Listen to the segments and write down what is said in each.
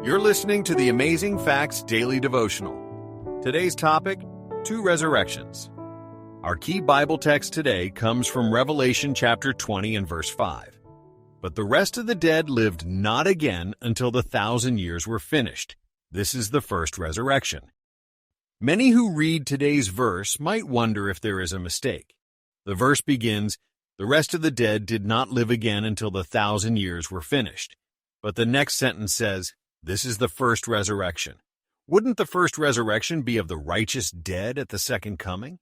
You're listening to the Amazing Facts Daily Devotional. Today's topic, 2 resurrections. Our key Bible text today comes from Revelation chapter 20 and verse 5. But the rest of the dead lived not again until the 1,000 years were finished. This is the first resurrection. Many who read today's verse might wonder if there is a mistake. The verse begins, "The rest of the dead did not live again until the 1,000 years were finished." But the next sentence says, "This is the first resurrection." Wouldn't the first resurrection be of the righteous dead at the second coming?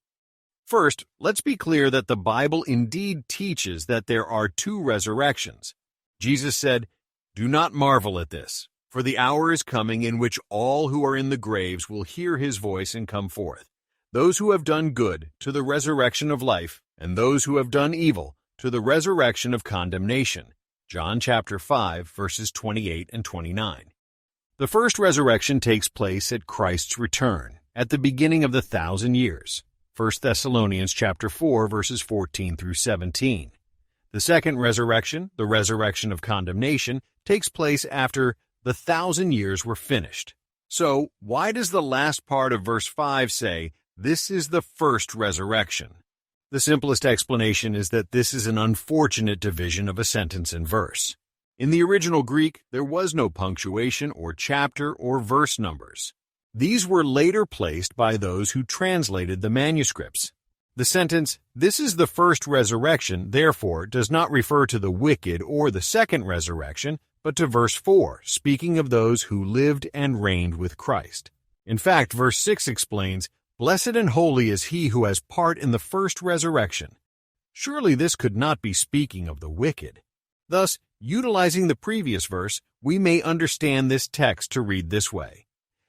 First, let's be clear that the Bible indeed teaches that there are 2 resurrections. Jesus said, "Do not marvel at this, for the hour is coming in which all who are in the graves will hear his voice and come forth. Those who have done good to the resurrection of life, and those who have done evil to the resurrection of condemnation." John chapter 5, verses 28 and 29. The first resurrection takes place at Christ's return, at the beginning of the 1,000 years. 1 Thessalonians chapter 4, verses 14 through 17. The second resurrection, the resurrection of condemnation, takes place after the 1,000 years were finished. So, why does the last part of verse 5 say, "This is the first resurrection"? The simplest explanation is that this is an unfortunate division of a sentence and verse. In the original Greek, there was no punctuation or chapter or verse numbers. These were later placed by those who translated the manuscripts. The sentence, "This is the first resurrection," therefore, does not refer to the wicked or the second resurrection, but to verse 4, speaking of those who lived and reigned with Christ. In fact, verse 6 explains, "Blessed and holy is he who has part in the first resurrection." Surely this could not be speaking of the wicked. Thus, utilizing the previous verse, we may understand this text to read this way.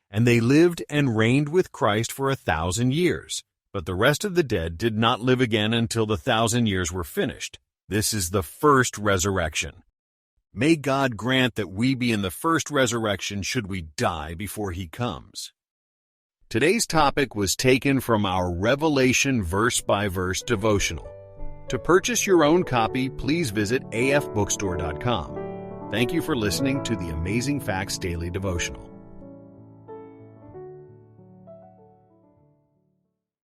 "And they lived and reigned with Christ for 1,000 years. But the rest of the dead did not live again until the 1,000 years were finished. This is the first resurrection." May God grant that we be in the first resurrection should we die before he comes. Today's topic was taken from our Revelation verse-by-verse devotional. To purchase your own copy, please visit afbookstore.com. Thank you for listening to the Amazing Facts Daily Devotional.